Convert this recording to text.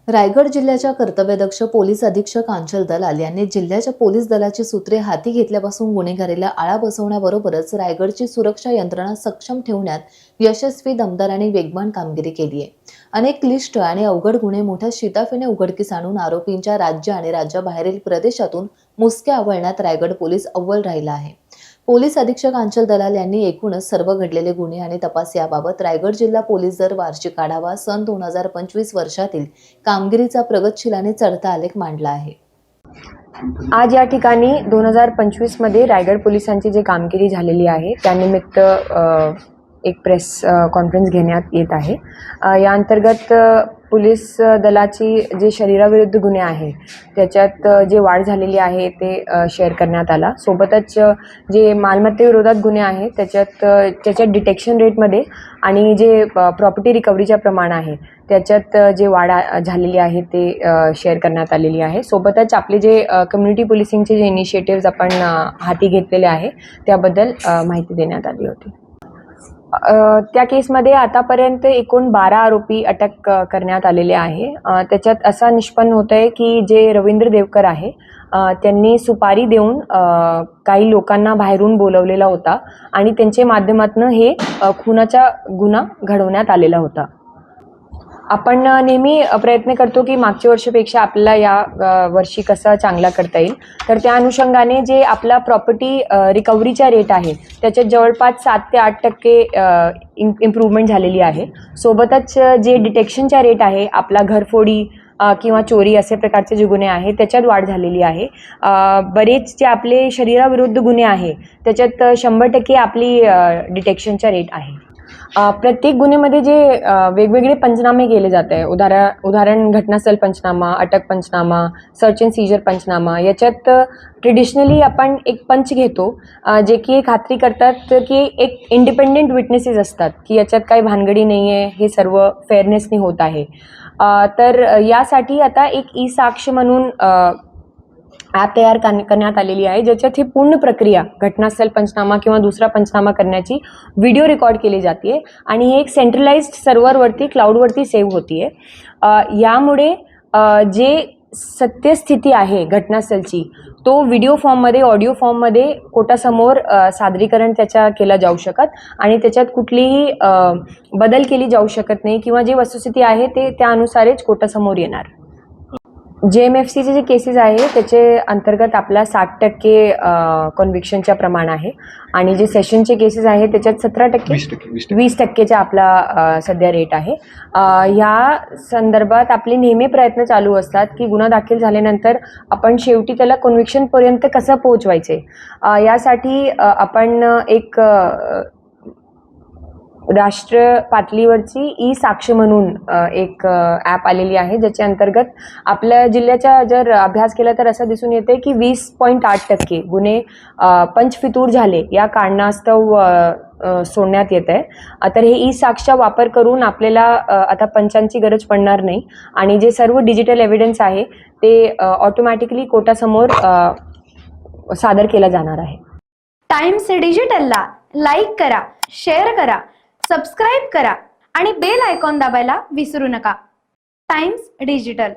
रायगड जिल्ह्याच्या कर्तव्यदक्ष पोलीस अधीक्षक आंचल दलाल यांनी जिल्ह्याच्या पोलीस दलाची सूत्रे हाती घेतल्यापासून गुन्हेगारीला आळा बसवण्याबरोबरच रायगडची सुरक्षा यंत्रणा सक्षम ठेवण्यात यशस्वी, दमदार आणि वेगवान कामगिरी केली आहे. अनेक क्लिष्ट आणि अवघड गुन्हे मोठ्या शिताफीने उघडकीस आणून आरोपींच्या राज्य आणि राज्याबाहेरील प्रदेशातून मुसक्या आवळण्यात रायगड पोलीस अव्वल राहिला आहे. पोलीस अधीक्षक आंचल दलाल यांनी एकूणच सर्व घडलेले गुन्हे आणि तपास याबाबत रायगड जिल्हा पोलीस दल वार्षिक आढावा सन 2025 वर्षातील कामगिरीचा प्रगतशील आणि चढता आलेख मांडला आहे. आज या ठिकाणी 2025 मध्ये रायगड पोलिसांची जी कामगिरी झालेली आहे त्यानिमित्त एक प्रेस कॉन्फरन्स घेण्यात येत आहे. या अंतर्गत पोलीस दलाची जे शरीराविरुद्ध गुन्हे आहे त्याच्यात जे वाढ झालेली आहे ते शेअर करण्यात आला. सोबतच जे मालमत्तेविरोधात गुन्हे आहेत त्याच्यात डिटेक्शन रेटमध्ये आणि जे प्रॉपर्टी रिकव्हरीच्या प्रमाण आहे त्याच्यात जे वाढ झालेली आहे ते शेअर करण्यात आलेली आहे. सोबतच आपले जे कम्युनिटी पोलिसिंगचे जे इनिशिएटिव्ज आपण हाती घेतलेले आहे त्याबद्दल माहिती देण्यात आली होती. त्या केसमध्ये आतापर्यंत एकूण 12 आरोपी अटक करण्यात आलेले आहे. त्याच्यात असा निष्पन्न होत आहे की जे रवींद्र देवकर आहे त्यांनी सुपारी देऊन काही लोकांना बाहेरून बोलवलेला होता आणि त्यांच्या माध्यमातून हे खुनाचा गुन्हा घडवण्यात आलेला होता. आपण नेहमी प्रयत्न करतो की मागच्या वर्षीपेक्षा आपल्याला या वर्षी कसं चांगला करता येईल, तर त्या अनुषंगाने जे आपला प्रॉपर्टी रिकव्हरीचा रेट आहे त्याच्यात जवळपास 7 ते 8% इम्प्रूव्हमेंट झालेली आहे. सोबतच जे डिटेक्शनचा रेट आहे आपला घरफोडी किंवा चोरी असे प्रकारचे जे गुन्हे आहेत त्याच्यात वाढ झालेली आहे. बरेच जे आपले शरीराविरुद्ध गुन्हे आहे त्याच्यात 100% आपली डिटेक्शनचा रेट आहे. प्रत्येक गुन्ह्यामध्ये जे वेगवेगळे पंचनामे केले जात आहे, उदाहरण घटनास्थळ पंचनामा, अटक पंचनामा, सर्च अँड सीजर पंचनामा, याच्यात ट्रेडिशनली आपण एक पंच घेतो जे की खात्री करतात की एक इंडिपेंडेंट विटनेसेस असतात की याच्यात काही भानगडी नाही आहे, हे सर्व फेअरनेसने होत आहे. तर यासाठी आता एक ई साक्ष म्हणून ॲप तयार करण्यात आलेली आहे ज्याच्यात ही पूर्ण प्रक्रिया घटनास्थळ पंचनामा किंवा दुसरा पंचनामा करण्याची व्हिडिओ रेकॉर्ड केली जाते आणि हे एक सेंट्रलाइज्ड सर्व्हरवरती क्लाउडवरती सेव्ह होती आहे. यामुळे जे सत्यस्थिती आहे घटनास्थळची तो व्हिडिओ फॉर्ममध्ये, ऑडिओ फॉर्ममध्ये कोर्टासमोर सादरीकरण त्याच्या केला जाऊ शकत आणि त्याच्यात कुठलीही बदल केली जाऊ शकत नाही किंवा जी वस्तुस्थिती आहे ते त्यानुसारच कोर्टासमोर येणार. JMFCचे जे केसेस आहे त्याचे अंतर्गत आपला 60% कॉन्व्हिक्शनच्या प्रमाण आहे आणि जे सेशनचे केसेस आहे त्याच्यात 17%, 20%चा आपला सध्या रेट आहे. ह्या संदर्भात आपले नेहमी प्रयत्न चालू असतात की गुन्हा दाखल झाल्यानंतर आपण शेवटी त्याला कॉन्व्हिक्शनपर्यंत कसं पोहोचवायचे. यासाठी आपण एक राष्ट्र पातळीवरची ई साक्ष म्हणून एक ॲप आलेली आहे ज्याच्या अंतर्गत आपल्या जिल्ह्याचा जर अभ्यास केला तर असं दिसून येते की 20.8% गुन्हे पंचफितूर झाले या कारणास्तव सोडण्यात येत आहे. तर हे ई साक्षचा वापर करून आपल्याला आता पंचांची गरज पडणार नाही आणि जे सर्व डिजिटल एव्हिडन्स आहे ते ऑटोमॅटिकली कोर्टासमोर सादर केला जाणार आहे. टाइम्स डिजिटलला लाईक करा, शेअर करा, सबस्क्राईब करा आणि बेल आयकॉन दाबायला विसरू नका. Times digital.